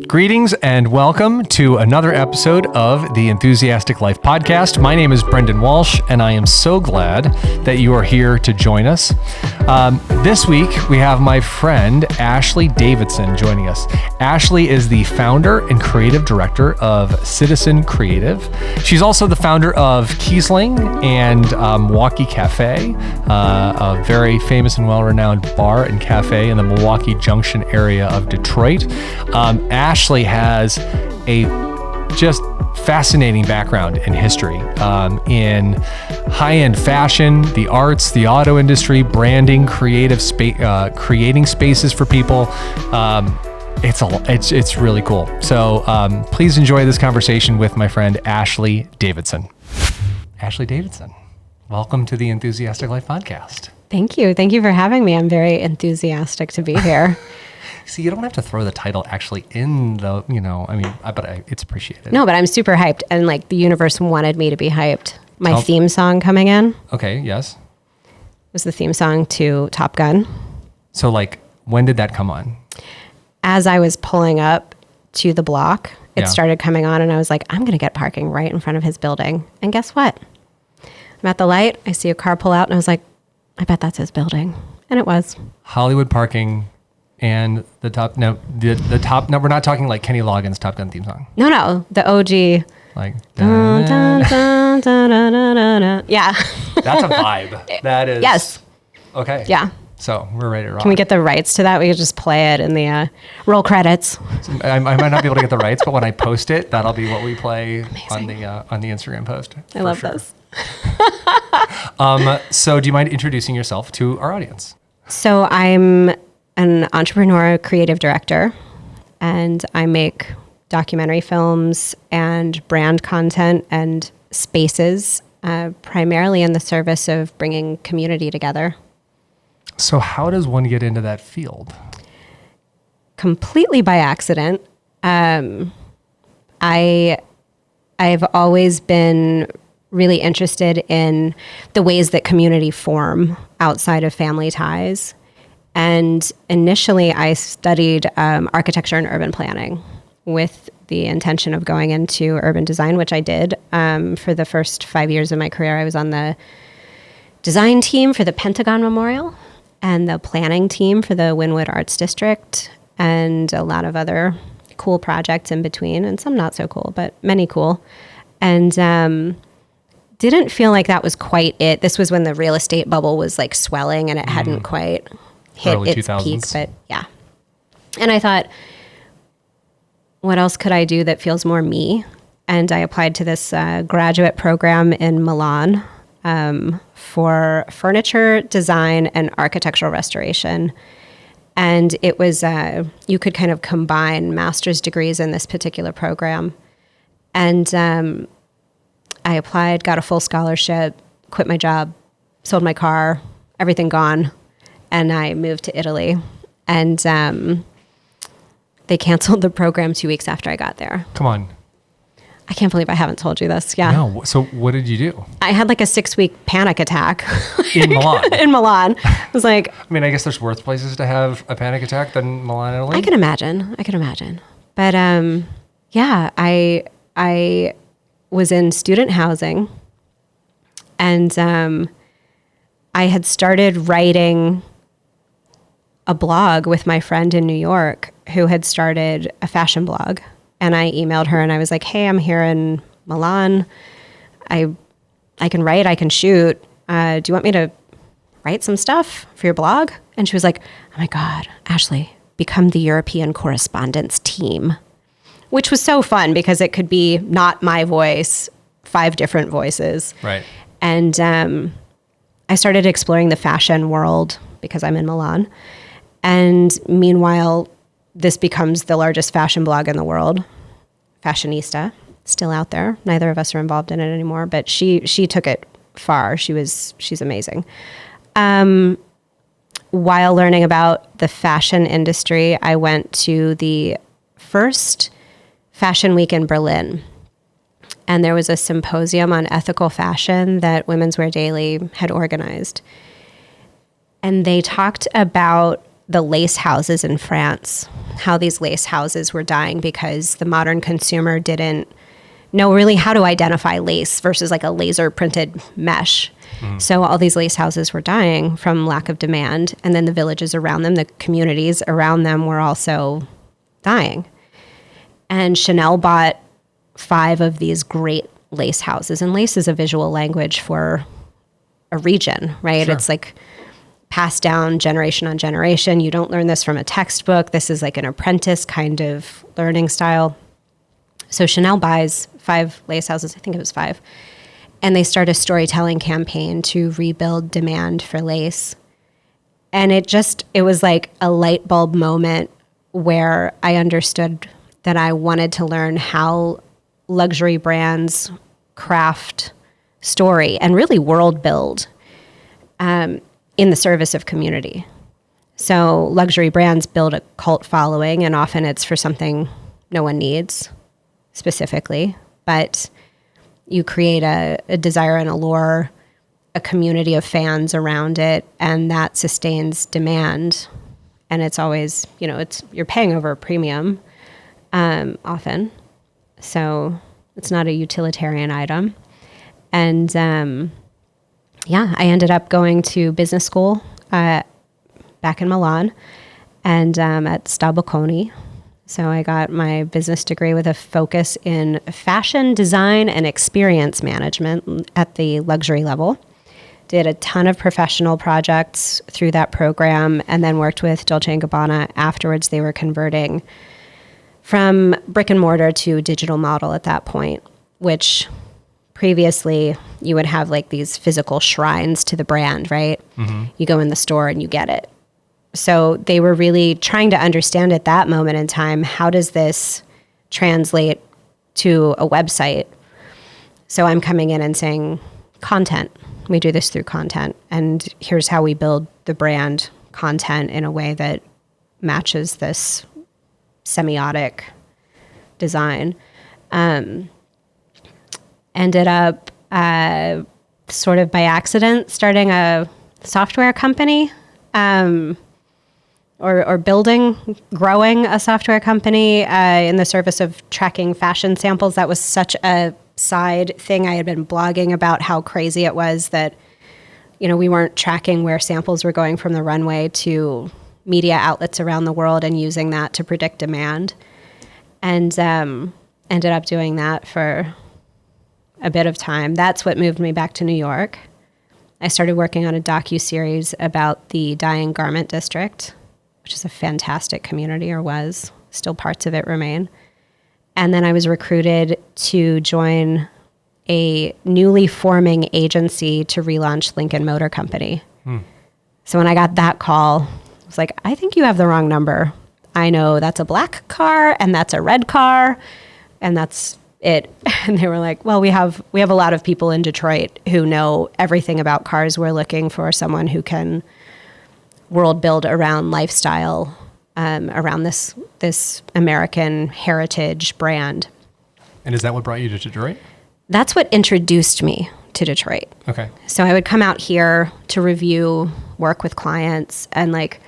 Greetings and welcome to another episode of the Enthusiastic Life Podcast. My name is Brendan Walsh, and I am so glad that you are here to join us. This week, we have my friend Ashley Davidson joining us. Ashley is the founder and creative director of Citizen Creative. She's also the founder of Kiesling and Milwaukee Café, a very famous and well-renowned bar and cafe in the Milwaukee Junction area of Detroit. Ashley has a just fascinating background in history, in high-end fashion, the arts, the auto industry, branding, creating spaces for people. It's really cool. So please enjoy this conversation with my friend Ashley Davidson. Ashley Davidson, welcome to the Enthusiastic Life Podcast. Thank you. Thank you for having me. I'm very enthusiastic to be here. See, you don't have to throw the title actually in the, but it's appreciated. No, but I'm super hyped. And like the universe wanted me to be hyped. My theme song coming in. Okay, yes. Was the theme song to Top Gun. So like, when did that come on? As I was pulling up to the block, it started coming on and I was like, I'm going to get parking right in front of his building. And guess what? I'm at the light. I see a car pull out and I was like, I bet that's his building. And it was. Hollywood parking. And the top, no, we're not talking like Kenny Loggins' Top Gun theme song. No, the OG. Like, dun, dun, dun, dun, dun, dun, dun, dun. Yeah. That's a vibe. That is. Yes. Okay. Yeah. So we're ready to rock. Can we get the rights to that? We could just play it in the roll credits. So I might not be able to get the rights, but when I post it, that'll be what we play on the Instagram post. I love this. So do you mind introducing yourself to our audience? So I'm an entrepreneur, creative director, and I make documentary films and brand content and spaces, primarily in the service of bringing community together. So how does one get into that field? Completely by accident. I've always been really interested in the ways that community form outside of family ties. And initially, I studied architecture and urban planning with the intention of going into urban design, which I did. For the first 5 years of my career, I was on the design team for the Pentagon Memorial and the planning team for the Wynwood Arts District and a lot of other cool projects in between, and some not so cool, but many cool. And didn't feel like that was quite it. This was when the real estate bubble was like swelling and it hadn't quite hit early its 2000s. peak, but yeah. And I thought, what else could I do that feels more me? And I applied to this graduate program in Milan for furniture design and architectural restoration. And it was, you could kind of combine master's degrees in this particular program. And I applied, got a full scholarship, quit my job, sold my car, everything gone. And I moved to Italy, and they canceled the program 2 weeks after I got there. Come on. I can't believe I haven't told you this. Yeah. No. So what did you do? I had like a 6-week panic attack. In Milan? In Milan. I was like... I mean, I guess there's worse places to have a panic attack than Milan, Italy. I can imagine. But yeah, I was in student housing, and I had started writing a blog with my friend in New York who had started a fashion blog. And I emailed her and I was like, hey, I'm here in Milan. I can write, I can shoot. Do you want me to write some stuff for your blog? And she was like, oh my God, Ashley, become the European correspondence team, which was so fun because it could be not my voice, 5 different voices. Right. And I started exploring the fashion world because I'm in Milan. And meanwhile, this becomes the largest fashion blog in the world. Fashionista, still out there. Neither of us are involved in it anymore, but she took it far. She's amazing. While learning about the fashion industry, I went to the first Fashion Week in Berlin. And there was a symposium on ethical fashion that Women's Wear Daily had organized. And they talked about the lace houses in France, how these lace houses were dying because the modern consumer didn't know really how to identify lace versus like a laser printed mesh. So all these lace houses were dying from lack of demand. And then the villages around them, the communities around them were also dying. And Chanel bought 5 of these great lace houses. And lace is a visual language for a region, right? Sure. It's like passed down generation on generation. You don't learn this from a textbook. This is like an apprentice kind of learning style. So Chanel buys 5 lace houses. I think it was 5. And they start a storytelling campaign to rebuild demand for lace. And it was like a light bulb moment where I understood that I wanted to learn how luxury brands craft story and really world build in the service of community. So luxury brands build a cult following, and often it's for something no one needs specifically, but you create a desire and allure, a community of fans around it, and that sustains demand. And it's always, you're paying over a premium often. So it's not a utilitarian item. And I ended up going to business school back in Milan and at Bocconi. So I got my business degree with a focus in fashion design and experience management at the luxury level. Did a ton of professional projects through that program and then worked with Dolce & Gabbana afterwards. They were converting from brick and mortar to digital model at that point, which previously you would have like these physical shrines to the brand, right? Mm-hmm. You go in the store and you get it. So they were really trying to understand at that moment in time, how does this translate to a website? So I'm coming in and saying, content. We do this through content. And here's how we build the brand content in a way that matches this semiotic design. Ended up sort of by accident starting a software company. Or growing a software company in the service of tracking fashion samples. That was such a side thing. I had been blogging about how crazy it was that, we weren't tracking where samples were going from the runway to media outlets around the world and using that to predict demand. And ended up doing that for a bit of time. That's what moved me back to New York. I started working on a docuseries about the dying garment district, which is a fantastic community, or was. Still parts of it remain. And then I was recruited to join a newly forming agency to relaunch Lincoln Motor Company. So when I got that call, I was like, I think you have the wrong number. I know that's a black car and that's a red car and that's it. And they were like, well, we have a lot of people in Detroit who know everything about cars. We're looking for someone who can world build around lifestyle, around this American heritage brand. And is that what brought you to Detroit? That's what introduced me to Detroit. Okay. So I would come out here to review work with clients, and like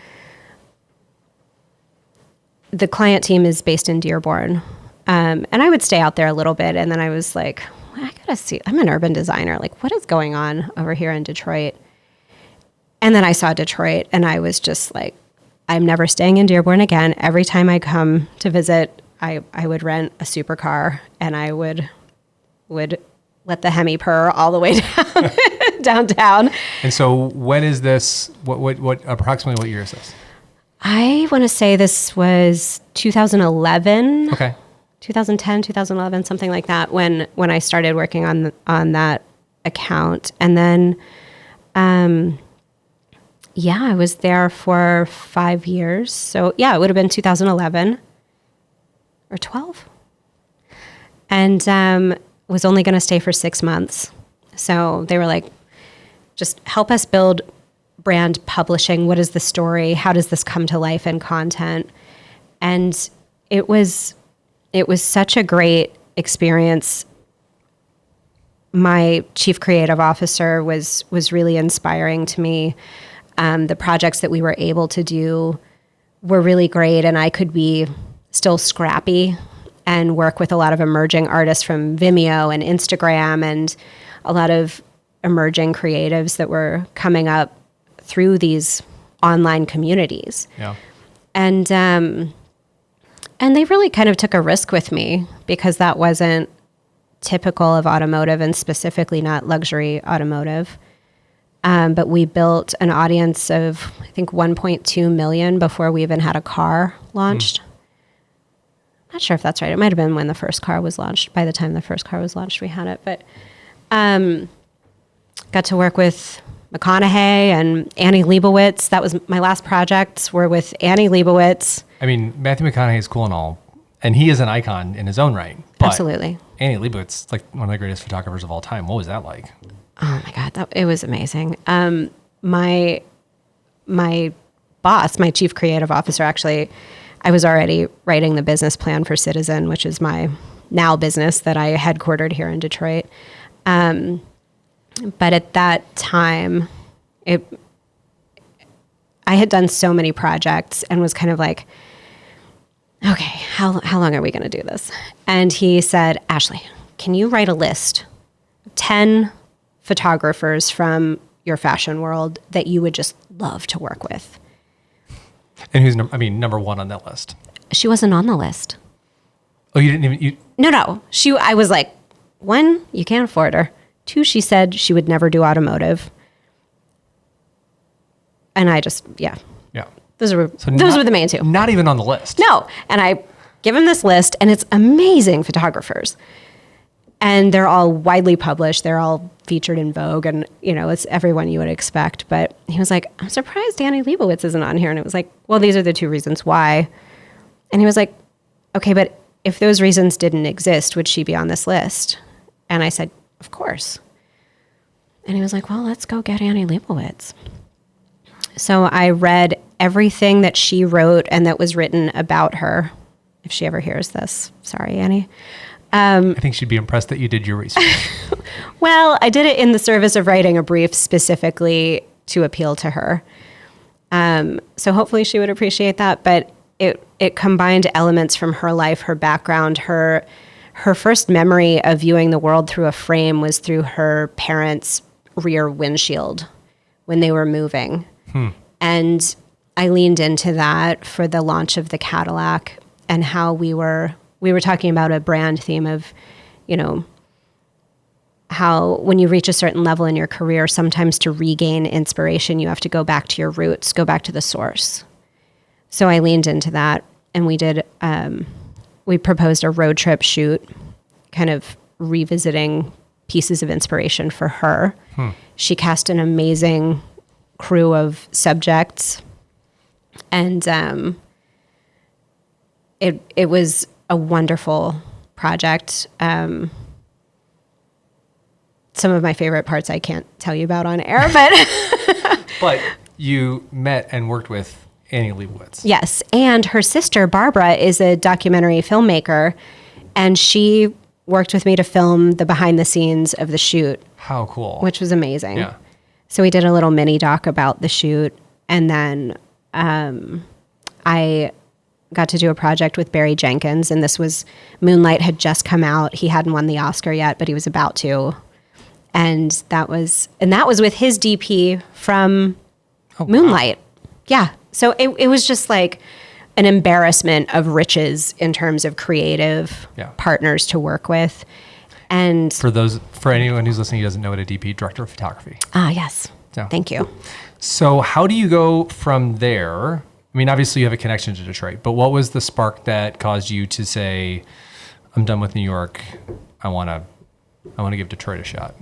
the client team is based in Dearborn. And I would stay out there a little bit, and then I was like, well, I gotta see, I'm an urban designer. Like, what is going on over here in Detroit? And then I saw Detroit, and I was just like, I'm never staying in Dearborn again. Every time I come to visit, I would rent a supercar, and I would let the Hemi purr all the way down downtown. And so when is this, what approximately what year is this? I want to say this was 2011. Okay. 2010, 2011, something like that, when I started working on that account. And then, I was there for 5 years. So it would have been 2011 or 12. And was only going to stay for 6 months. So they were like, just help us build brand publishing. What is the story? How does this come to life in content? And it was such a great experience. My chief creative officer was really inspiring to me. The projects that we were able to do were really great, and I could be still scrappy and work with a lot of emerging artists from Vimeo and Instagram and a lot of emerging creatives that were coming up through these online communities. Yeah. And they really kind of took a risk with me because that wasn't typical of automotive, and specifically not luxury automotive. But we built an audience of, I think, 1.2 million before we even had a car launched. Not sure if that's right. It might have been when the first car was launched. By the time the first car was launched, we had it. But got to work with McConaughey and Annie Leibovitz. That was my last projects were with Annie Leibovitz. I mean, Matthew McConaughey is cool and all, and he is an icon in his own right. But Absolutely. Annie Leibovitz, like one of the greatest photographers of all time. What was that like? Oh my God, it was amazing. My boss, my chief creative officer, actually, I was already writing the business plan for Citizen, which is my now business that I headquartered here in Detroit. But at that time, I had done so many projects and was kind of like, okay, how long are we going to do this? And he said, Ashley, can you write a list of 10 photographers from your fashion world that you would just love to work with? And who's, number one on that list? She wasn't on the list. Oh, you didn't even... No. I was like, one, you can't afford her. Two, she said she would never do automotive. And I just, yeah. Those were the main two. Not even on the list. No. And I give him this list, and it's amazing photographers. And they're all widely published. They're all featured in Vogue, and, it's everyone you would expect. But he was like, I'm surprised Annie Leibovitz isn't on here. And it was like, well, these are the two reasons why. And he was like, okay, but if those reasons didn't exist, would she be on this list? And I said, of course. And he was like, well, let's go get Annie Leibovitz. So I read everything that she wrote and that was written about her. If she ever hears this, sorry, Annie. I think she'd be impressed that you did your research. Well, I did it in the service of writing a brief specifically to appeal to her. So hopefully she would appreciate that. But it combined elements from her life, her background. Her first memory of viewing the world through a frame was through her parents' rear windshield when they were moving. And I leaned into that for the launch of the Cadillac, and how we were talking about a brand theme of, how when you reach a certain level in your career, sometimes to regain inspiration, you have to go back to your roots, go back to the source. So I leaned into that, and we proposed a road trip shoot, kind of revisiting pieces of inspiration for her. She cast an amazing crew of subjects, and it was a wonderful project. Some of my favorite parts I can't tell you about on air, but But you met and worked with Annie Leibovitz. Yes, and her sister Barbara is a documentary filmmaker, and she worked with me to film the behind the scenes of the shoot. How cool. Which was amazing. Yeah. So we did a little mini doc about the shoot, and then I got to do a project with Barry Jenkins, and this was Moonlight had just come out. He hadn't won the Oscar yet, but he was about to. And that was with his DP from Moonlight. Wow. Yeah. So it was just like an embarrassment of riches in terms of creative partners to work with. And for anyone who's listening who doesn't know what a DP, director of photography. Yes. So, thank you. So how do you go from there? I mean, obviously you have a connection to Detroit, but what was the spark that caused you to say, I'm done with New York. I want to give Detroit a shot.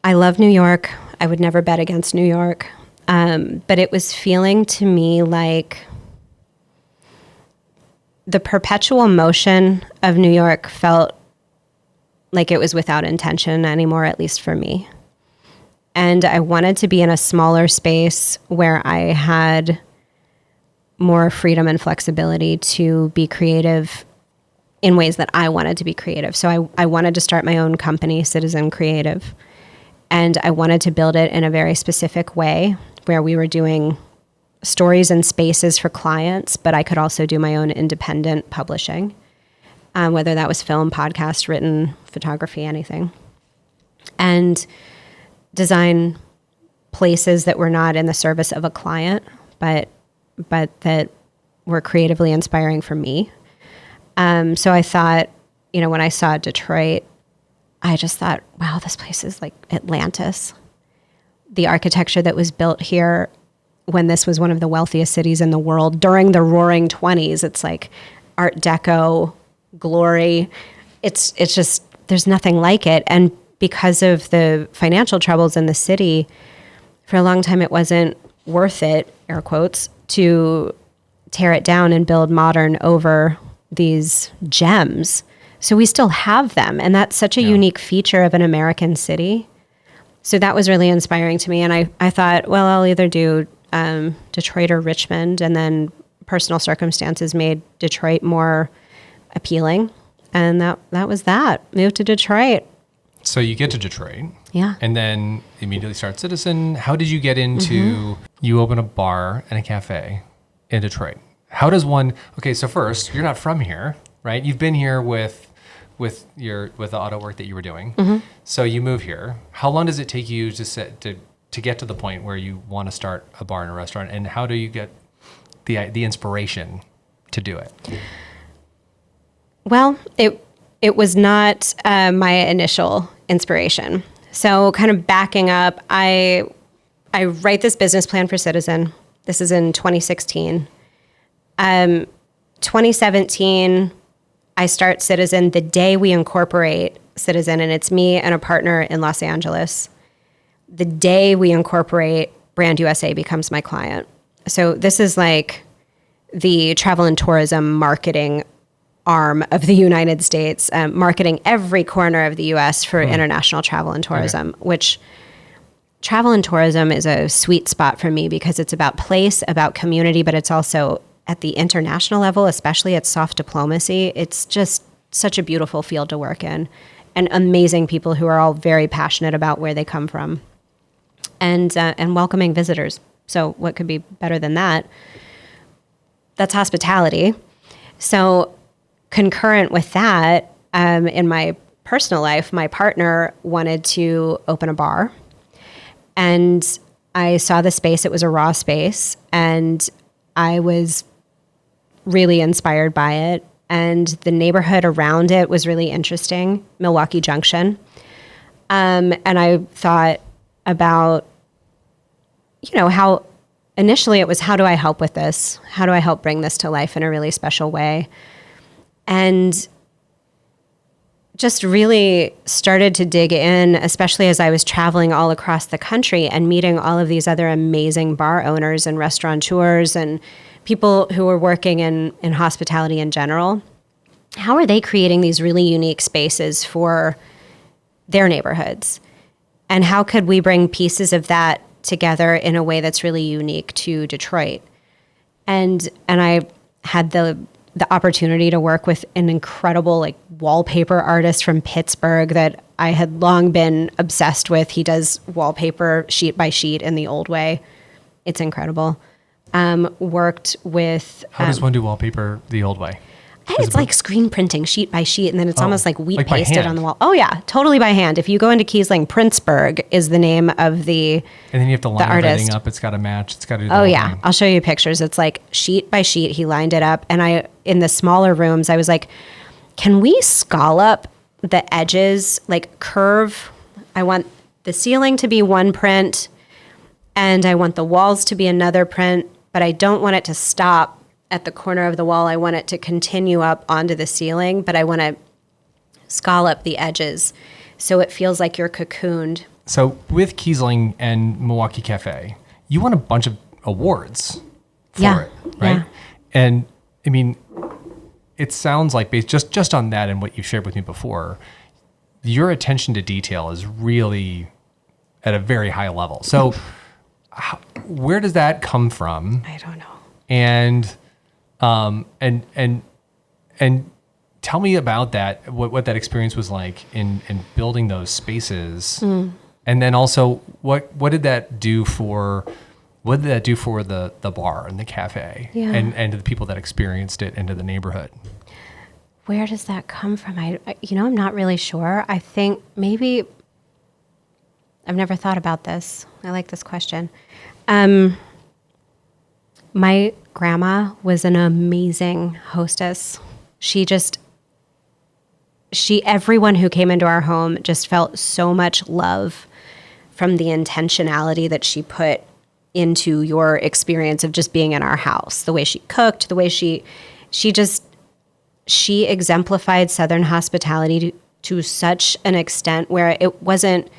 I love New York. I would never bet against New York. But it was feeling to me like the perpetual motion of New York felt like it was without intention anymore, at least for me. And I wanted to be in a smaller space where I had more freedom and flexibility to be creative in ways that I wanted to be creative. So I wanted to start my own company, Citizen Creative. And I wanted to build it in a very specific way where we were doing stories and spaces for clients, but I could also do my own independent publishing, whether that was film, podcast, written, photography, anything. And design places that were not in the service of a client, but that were creatively inspiring for me. So I thought, when I saw Detroit, I just thought, wow, this place is like Atlantis. The architecture that was built here when this was one of the wealthiest cities in the world during the Roaring 20s, it's like Art Deco glory. It's just, there's nothing like it. And because of the financial troubles in the city, for a long time, it wasn't worth it, air quotes, to tear it down and build modern over these gems. So we still have them. And that's such a unique feature of an American city. So that was really inspiring to me. And I thought, well, I'll either do Detroit or Richmond. And then personal circumstances made Detroit more appealing. And that was that. Moved to Detroit. So you get to Detroit. Yeah. And then immediately start Citizen. How did you get into, you open a bar and a cafe in Detroit? How does one, okay, so first, you're not from here, right? You've been here with the auto work that you were doing. So you move here. How long does it take you to get to the point where you want to start a bar and a restaurant? And how do you get the inspiration to do it? Well, it was not my initial inspiration. So kind of backing up, I write this business plan for Citizen. This is in 2016. 2017, I start Citizen the day we incorporate Citizen, and it's me and a partner in Los Angeles. The day we incorporate, Brand USA becomes my client. So this is like the travel and tourism marketing arm of the United States, marketing every corner of the U.S. for international travel and tourism, which travel and tourism is a sweet spot for me because it's about place, about community, but it's also at the international level, especially at soft diplomacy. It's just such a beautiful field to work in, and amazing people who are all very passionate about where they come from, and welcoming visitors. So what could be better than that? That's hospitality. So concurrent with that, in my personal life, my partner wanted to open a bar, and I saw the space. It was a raw space, and I was really inspired by it. And the neighborhood around it was really interesting, Milwaukee Junction. And I thought about, how initially it was, how do I help with this? How do I help bring this to life in a really special way? And just really started to dig in, especially as I was traveling all across the country and meeting all of these other amazing bar owners and restaurateurs and people who were working in hospitality in general. How are they creating these really unique spaces for their neighborhoods? And how could we bring pieces of that together in a way that's really unique to Detroit? And I had the opportunity to work with an incredible wallpaper artist from Pittsburgh that I had long been obsessed with. He does wallpaper sheet by sheet in the old way. It's incredible. Worked with... How does one do wallpaper the old way? It's like screen printing sheet by sheet, and then it's almost like wheat pasted on the wall. Oh yeah, totally by hand. If you go into Kiesling, Princeberg is the name of the And then you have to line everything up. It's got to match. It's got to do the whole thing. Thing. I'll show you pictures. It's like sheet by sheet. He lined it up. And in the smaller rooms, I was like, can we scallop the edges, curve? I want the ceiling to be one print, and I want the walls to be another print, but I don't want it to stop at the corner of the wall. I want it to continue up onto the ceiling, but I want to scallop the edges so it feels like you're cocooned. So with Kiesling and Milwaukee Cafe, you won a bunch of awards for it, right? Yeah. And I mean, it sounds like just on that and what you shared with me before, your attention to detail is really at a very high level. So where does that come from? I don't know. And tell me about that, what that experience was like in building those spaces. And then also what did that do for What did that do for the bar and the cafe and to the people that experienced it and to the neighborhood? Where does that come from? I'm not really sure. I think maybe I've never thought about this. I like this question. My grandma was an amazing hostess. Everyone who came into our home just felt so much love from the intentionality that she put into your experience of just being in our house. The way she cooked, the way she exemplified Southern hospitality to such an extent where it wasn't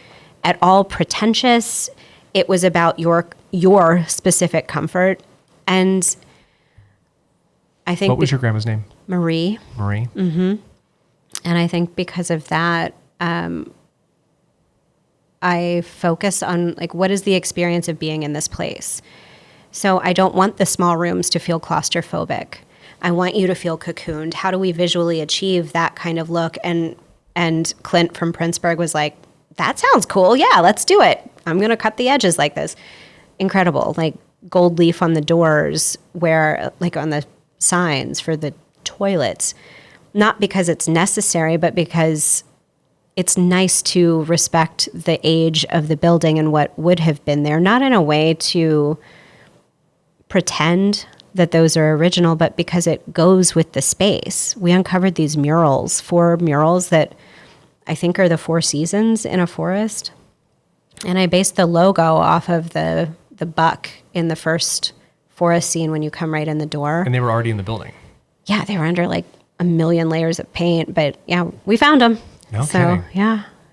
at all pretentious. It was about your specific comfort. And I think... What was your grandma's name? Marie. Marie? Mm-hmm. And I think because of that, I focus on like, what is the experience of being in this place? So I don't want the small rooms to feel claustrophobic. I want you to feel cocooned. How do we visually achieve that kind of look? And Clint from Princeburg was like, that sounds cool. Yeah, let's do it. I'm going to cut the edges like this. Incredible. Like gold leaf on the doors, where like on the signs for the toilets, not because it's necessary, but because it's nice to respect the age of the building and what would have been there, not in a way to pretend that those are original, but because it goes with the space. We uncovered these murals, 4 murals that I think are the 4 seasons in a forest. And I based the logo off of the buck in the first forest scene when you come right in the door. And they were already in the building. Yeah, they were under like a million layers of paint, but yeah, we found them. No so, kidding.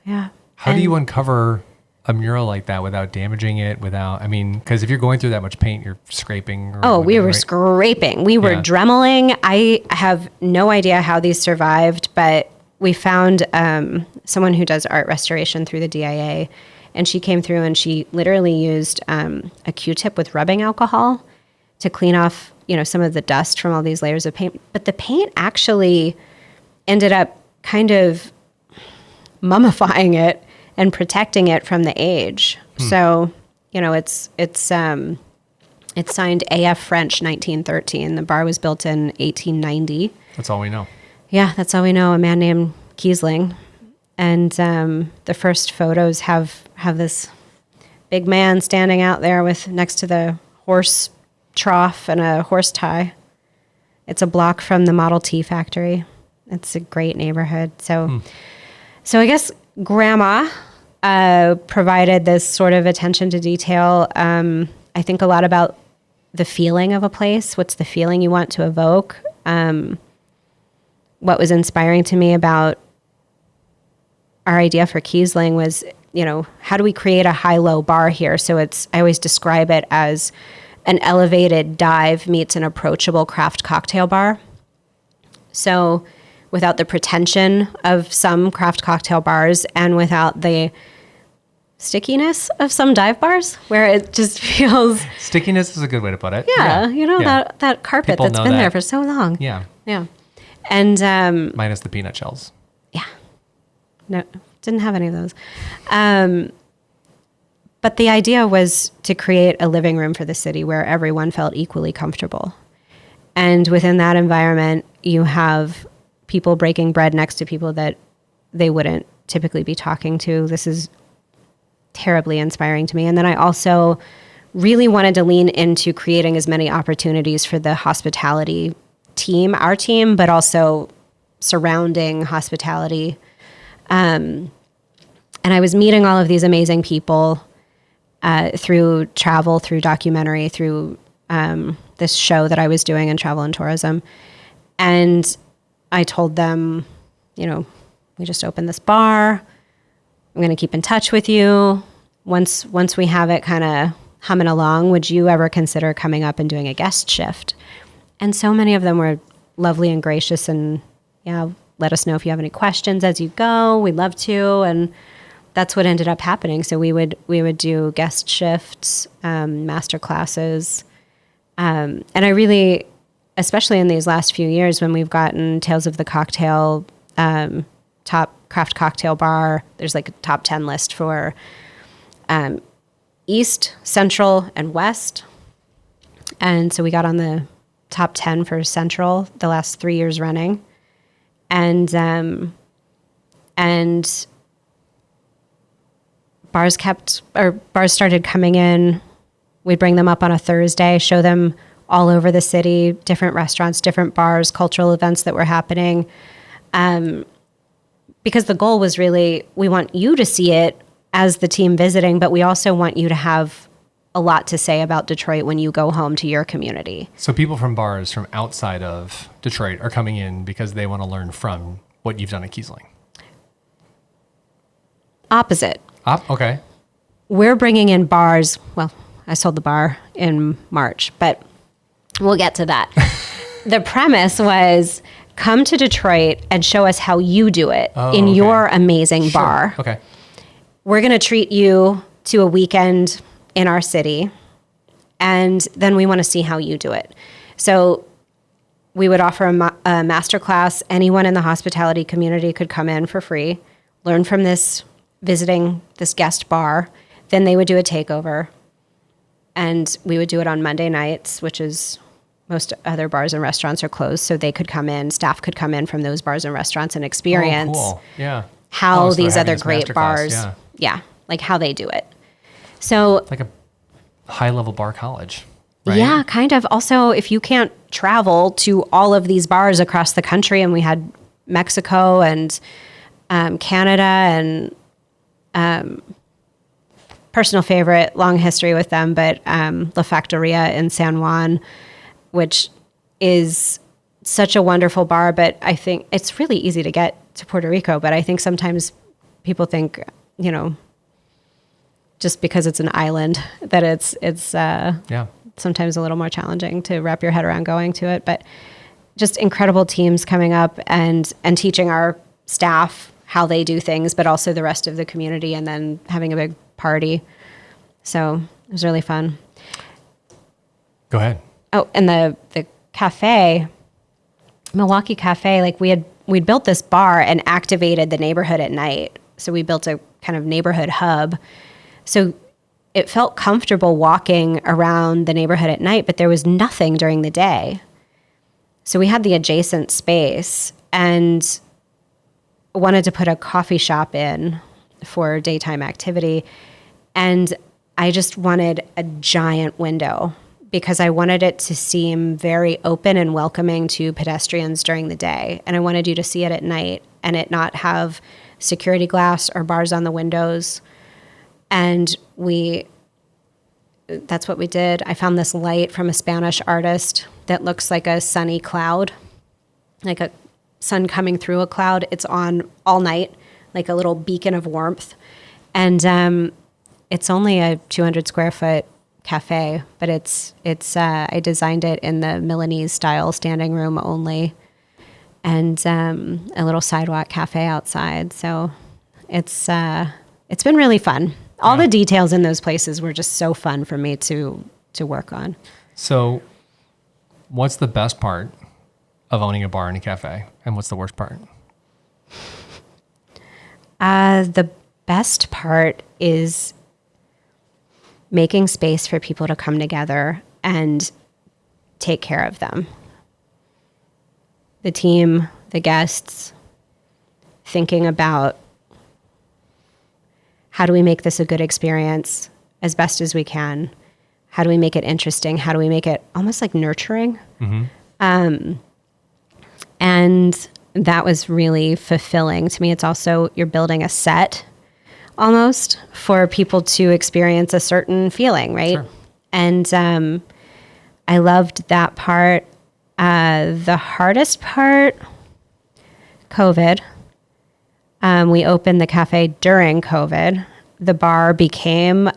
Yeah. How do you uncover a mural like that without damaging it? Because if you're going through that much paint, you're scraping. We were scraping. We were dremeling. I have no idea how these survived, but we found someone who does art restoration through the DIA, and she came through and she literally used a Q-tip with rubbing alcohol to clean off, some of the dust from all these layers of paint. But the paint actually ended up kind of mummifying it and protecting it from the age. So, it's signed AF French 1913. The bar was built in 1890. That's all we know. Yeah, that's all we know. A man named Kiesling. And the first photos have this big man standing out there next to the horse trough and a horse tie. It's a block from the Model T factory. It's a great neighborhood. So I guess Grandma provided this sort of attention to detail. I think a lot about the feeling of a place. What's the feeling you want to evoke? What was inspiring to me about our idea for Kiesling was, how do we create a high-low bar here? So I always describe it as an elevated dive meets an approachable craft cocktail bar. So without the pretension of some craft cocktail bars and without the stickiness of some dive bars where it just feels... Stickiness is a good way to put it. Yeah. That carpet that's been there for so long. Yeah. Yeah. And... minus the peanut shells. Yeah. No, didn't have any of those. But the idea was to create a living room for the city where everyone felt equally comfortable. And within that environment, you have people breaking bread next to people that they wouldn't typically be talking to. This is terribly inspiring to me. And then I also really wanted to lean into creating as many opportunities for the hospitality team, our team, but also surrounding hospitality. And I was meeting all of these amazing people through travel, through documentary, through this show that I was doing in travel and tourism. And I told them, we just opened this bar. I'm going to keep in touch with you. Once we have it kind of humming along, would you ever consider coming up and doing a guest shift? And so many of them were lovely and gracious and, let us know if you have any questions as you go. We'd love to. And that's what ended up happening. So we would do guest shifts, master classes. And I really, especially in these last few years when we've gotten Tales of the Cocktail, top craft cocktail bar, there's like a top 10 list for East, Central, and West. And so we got on the top 10 for Central the last 3 years running. And bars started coming in. We'd bring them up on a Thursday, show them all over the city, different restaurants, different bars, cultural events that were happening. Because the goal was really, we want you to see it as the team visiting, but we also want you to have a lot to say about Detroit when you go home to your community. So people from bars from outside of Detroit are coming in because they want to learn from what you've done at Kiesling. Opposite. Okay. We're bringing in bars. Well, I sold the bar in March, but we'll get to that. The premise was come to Detroit and show us how you do it in your amazing bar. Okay. We're going to treat you to a weekend in our city, and then we want to see how you do it. So we would offer a master class. Anyone in the hospitality community could come in for free, learn from this guest bar. Then they would do a takeover, and we would do it on Monday nights, which is most other bars and restaurants are closed. So they could come in, staff could come in from those bars and restaurants and experience how so these other great bars, like how they do it. So like a high level bar college, right? Yeah, kind of. Also, if you can't travel to all of these bars across the country, and we had Mexico and Canada and personal favorite, long history with them, but La Factoria in San Juan, which is such a wonderful bar. But I think it's really easy to get to Puerto Rico. But I think sometimes people think, just because it's an island, that it's sometimes a little more challenging to wrap your head around going to it. But just incredible teams coming up and teaching our staff how they do things, but also the rest of the community, and then having a big party. So it was really fun. Go ahead. Oh, and the cafe, Milwaukee Cafe, like we'd built this bar and activated the neighborhood at night. So we built a kind of neighborhood hub. So it felt comfortable walking around the neighborhood at night, but there was nothing during the day. So we had the adjacent space and wanted to put a coffee shop in for daytime activity. And I just wanted a giant window because I wanted it to seem very open and welcoming to pedestrians during the day. And I wanted you to see it at night and it not have security glass or bars on the windows. And that's what we did. I found this light from a Spanish artist that looks like a sunny cloud, like a sun coming through a cloud. It's on all night, like a little beacon of warmth. And it's only a 200 square foot cafe, but it's I designed it in the Milanese style, standing room only, and a little sidewalk cafe outside. So it's been really fun. All the details in those places were just so fun for me to work on. So what's the best part of owning a bar and a cafe? And what's the worst part? The best part is making space for people to come together and take care of them. The team, the guests, thinking about how do we make this a good experience as best as we can? How do we make it interesting? How do we make it almost like nurturing? Mm-hmm. And that was really fulfilling to me. It's also, you're building a set almost for people to experience a certain feeling, right? Sure. And I loved that part. The hardest part, COVID. We opened the cafe during COVID. The bar became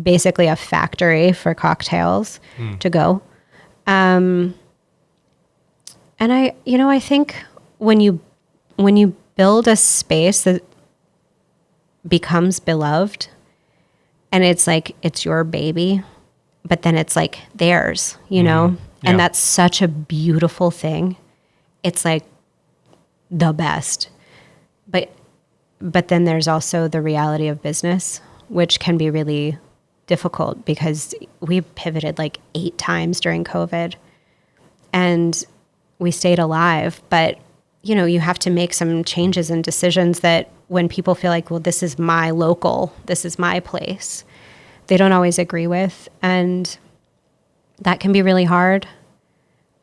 basically a factory for cocktails to go. And I think when you build a space that becomes beloved, and it's like it's your baby, but then it's like theirs, know? Yeah. And that's such a beautiful thing. It's like the best. But then there's also the reality of business, which can be really difficult because we pivoted like 8 times during COVID and we stayed alive. But, you know, you have to make some changes and decisions that when people feel like, well, this is my local, this is my place, they don't always agree with. And that can be really hard.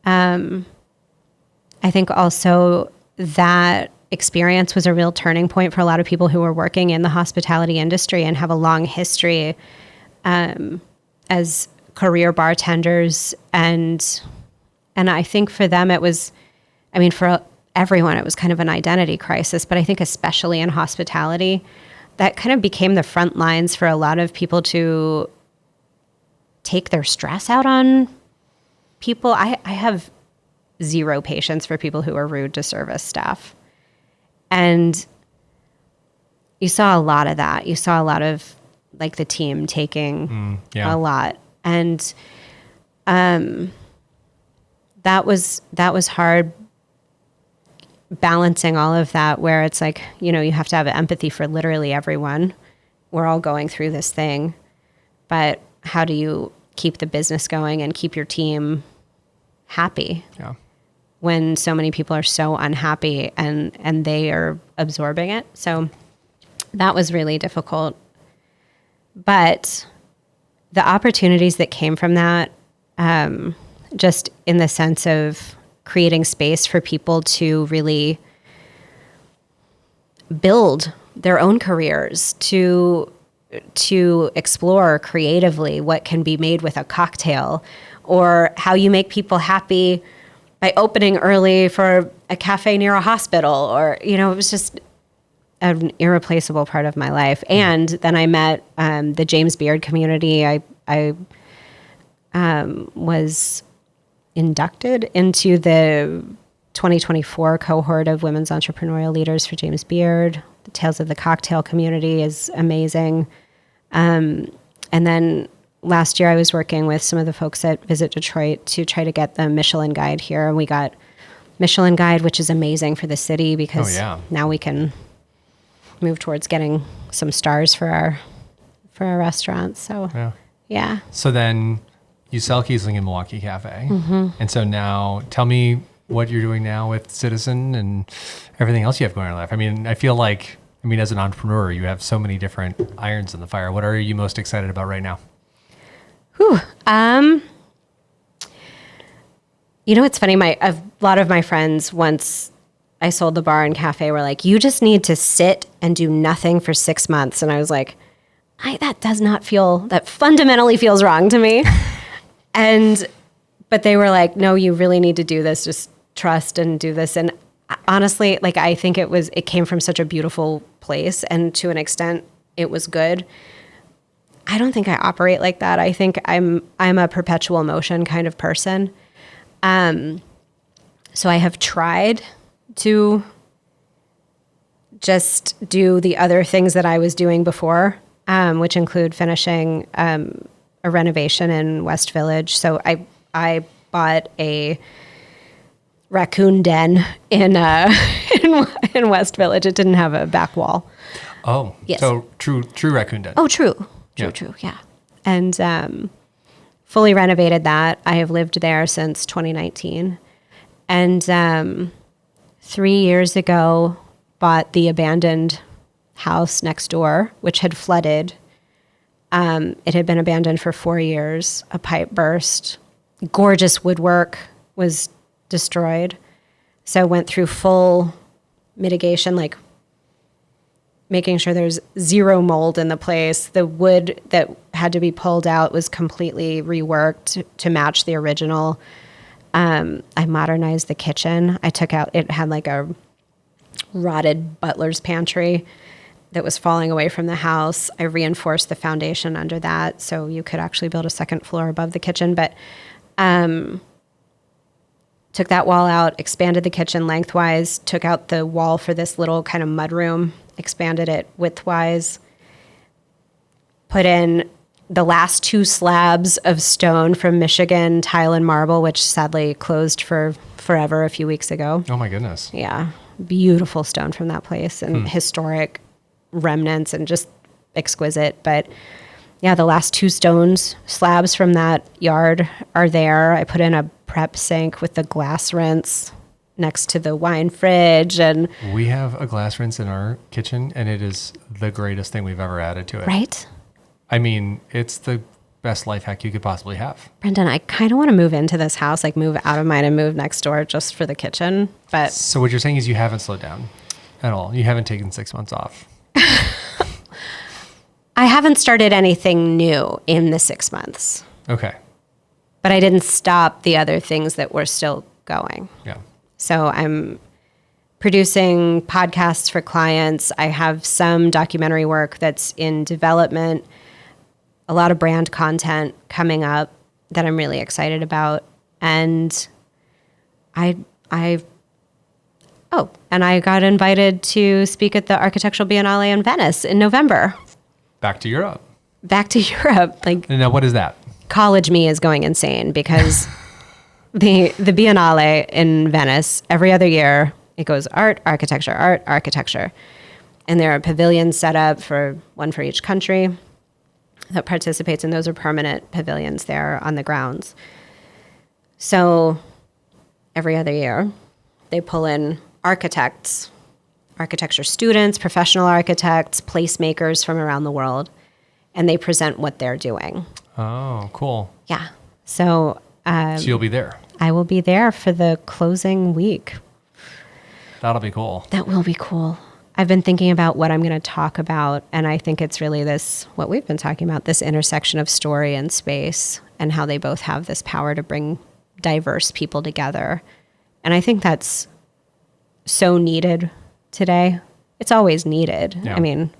I think also that experience was a real turning point for a lot of people who were working in the hospitality industry and have a long history as career bartenders. And I think for them, it was, I mean, for everyone, it was kind of an identity crisis, but I think especially in hospitality, that kind of became the front lines for a lot of people to take their stress out on people. I have zero patience for people who are rude to service staff. And you saw a lot of that. You saw a lot of like the team taking a lot. And that was hard balancing all of that, where it's like, you know, you have to have empathy for literally everyone. We're all going through this thing, but how do you keep the business going and keep your team happy when so many people are so unhappy and they are absorbing it? So that was really difficult. But the opportunities that came from that, just in the sense of creating space for people to really build their own careers, to explore creatively what can be made with a cocktail, or how you make people happy by opening early for a cafe near a hospital, or, you know, it was just an irreplaceable part of my life. And then I met the James Beard community. I was inducted into the 2024 cohort of women's entrepreneurial leaders for James Beard. The Tales of the Cocktail community is amazing. And then last year I was working with some of the folks at Visit Detroit to try to get the Michelin Guide here. And we got Michelin Guide, which is amazing for the city because now we can move towards getting some stars for our restaurants. So, yeah. So then you sell Kiesling in Milwaukee Cafe. And so now tell me what you're doing now with Citizen and everything else you have going on in life. I mean, I feel like, as an entrepreneur, you have so many different irons in the fire. What are you most excited about right now? You know, it's funny. A lot of my friends, once I sold the bar and cafe, were like, you just need to sit and do nothing for 6 months. And I was like, that fundamentally feels wrong to me. But they were like, no, you really need to do this. Just trust and do this. And honestly, like, I think it came from such a beautiful place. And to an extent, it was good. I don't think I operate like that. I think I'm a perpetual motion kind of person. So I have tried to just do the other things that I was doing before, which include finishing a renovation in West Village. So I bought a raccoon den in West Village. It didn't have a back wall. Oh, yes. So true raccoon den. Oh, true, yeah. And fully renovated that. I have lived there since 2019. And 3 years ago, bought the abandoned house next door, which had flooded. It had been abandoned for 4 years. A pipe burst. Gorgeous woodwork was destroyed. So went through full mitigation, like making sure there's zero mold in the place. The wood that had to be pulled out was completely reworked to match the original. I modernized the kitchen. It had like a rotted butler's pantry that was falling away from the house. I reinforced the foundation under that so you could actually build a second floor above the kitchen. But took that wall out, expanded the kitchen lengthwise, took out the wall for this little kind of mudroom, expanded it widthwise, put in the last 2 slabs of stone from Michigan, tile and marble, which sadly closed for forever a few weeks ago. Oh my goodness. Yeah. Beautiful stone from that place and historic remnants and just exquisite. But Yeah, the last 2 stones slabs from that yard are there. I put in a prep sink with the glass rinse next to the wine fridge. And we have a glass rinse in our kitchen, and it is the greatest thing we've ever added to it. Right? I mean, it's the best life hack you could possibly have. Brendan, I kind of want to move into this house, like move out of mine and move next door just for the kitchen. But so what you're saying is you haven't slowed down at all. You haven't taken 6 months off. I haven't started anything new in the 6 months. Okay. But I didn't stop the other things that were still going. Yeah. So I'm producing podcasts for clients. I have some documentary work that's in development, a lot of brand content coming up that I'm really excited about. And I got invited to speak at the Architectural Biennale in Venice in November. Back to Europe. Like, And now what is that? college me is going insane because the Biennale in Venice, every other year, it goes art, architecture. And there are pavilions set up one for each country that participates, and those are permanent pavilions there on the grounds. So every other year, they pull in architects, architecture students, professional architects, placemakers from around the world, and they present what they're doing. Oh, cool. Yeah. So you'll be there. I will be there for the closing week. That'll be cool. That will be cool. I've been thinking about what I'm going to talk about, and I think it's really what we've been talking about, this intersection of story and space, and how they both have this power to bring diverse people together. And I think that's so needed today. It's always needed. Yeah. I mean,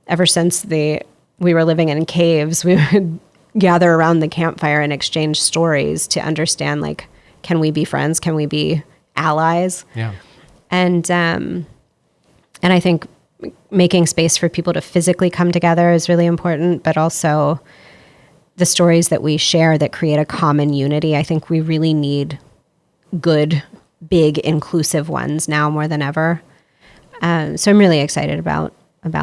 ever since we were living in caves, we would gather around the campfire and exchange stories to understand, like, can we be friends? Can we be allies? Yeah. And I think making space for people to physically come together is really important, but also the stories that we share that create a common unity. I think we really need good, big, inclusive ones now more than ever. So I'm really excited about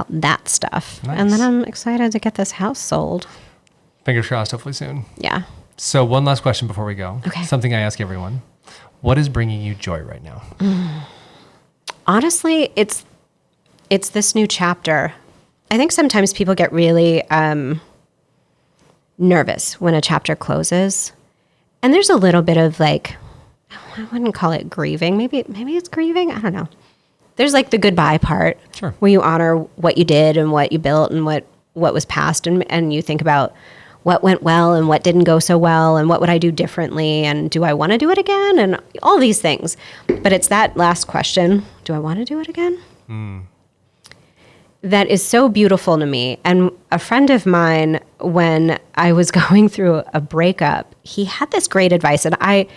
that stuff. Nice. And then I'm excited to get this house sold. Fingers crossed, hopefully soon. Yeah. So one last question before we go. Okay. Something I ask everyone. What is bringing you joy right now? Honestly, it's this new chapter. I think sometimes people get really nervous when a chapter closes. And there's a little bit of, like, I wouldn't call it grieving. Maybe it's grieving. I don't know. There's like the goodbye part. Sure. Where you honor what you did and what you built and what was past, and you think about what went well and what didn't go so well and what would I do differently and do I want to do it again and all these things. But it's that last question, do I want to do it again? That is so beautiful to me. And a friend of mine, when I was going through a breakup, he had this great advice, and I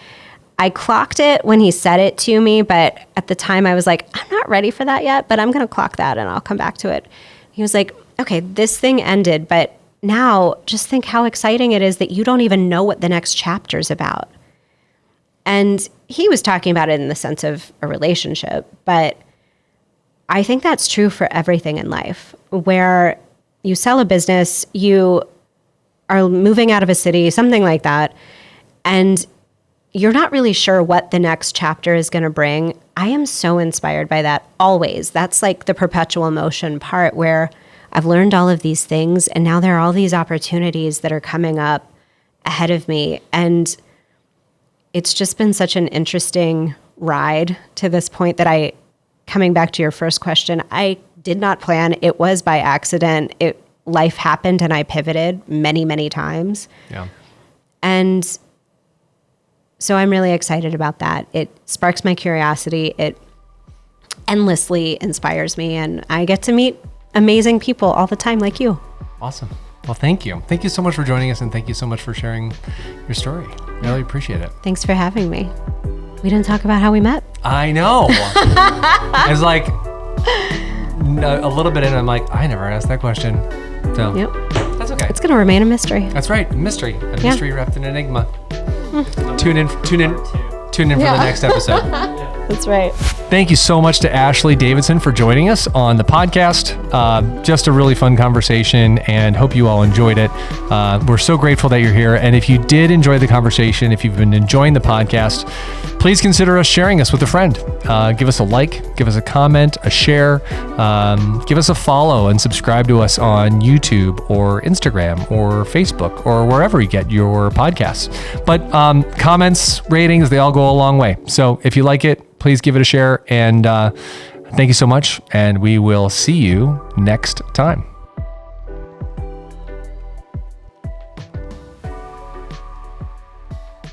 clocked it when he said it to me, but at the time I was like, I'm not ready for that yet, but I'm going to clock that and I'll come back to it. He was like, okay, this thing ended, but now just think how exciting it is that you don't even know what the next chapter is about. And he was talking about it in the sense of a relationship, but I think that's true for everything in life. Where you sell a business, you are moving out of a city, something like that, and you're not really sure what the next chapter is going to bring. I am so inspired by that always. That's like the perpetual motion part where I've learned all of these things, and now there are all these opportunities that are coming up ahead of me. And it's just been such an interesting ride to this point that coming back to your first question, I did not plan. It was by accident. Life happened and I pivoted many, many times. Yeah. And so I'm really excited about that. It sparks my curiosity. It endlessly inspires me, and I get to meet amazing people all the time like you. Awesome. Well, thank you. Thank you so much for joining us, and thank you so much for sharing your story. I really appreciate it. Thanks for having me. We didn't talk about how we met. I know. I was like a little bit in, I'm like, I never asked that question. So Yep. that's okay. It's going to remain a mystery. That's right. Mystery. A mystery wrapped in enigma. Tune in tune in for the next episode. That's right. Thank you so much to Ashley Davidson for joining us on the podcast. Just a really fun conversation, and hope you all enjoyed it. We're so grateful that you're here. And if you did enjoy the conversation, if you've been enjoying the podcast, please consider us sharing us with a friend. Give us a like, give us a comment, a share, give us a follow, and subscribe to us on YouTube or Instagram or Facebook or wherever you get your podcasts. But comments, ratings, they all go a long way. So if you like it, please give it a share. And thank you so much. And we will see you next time.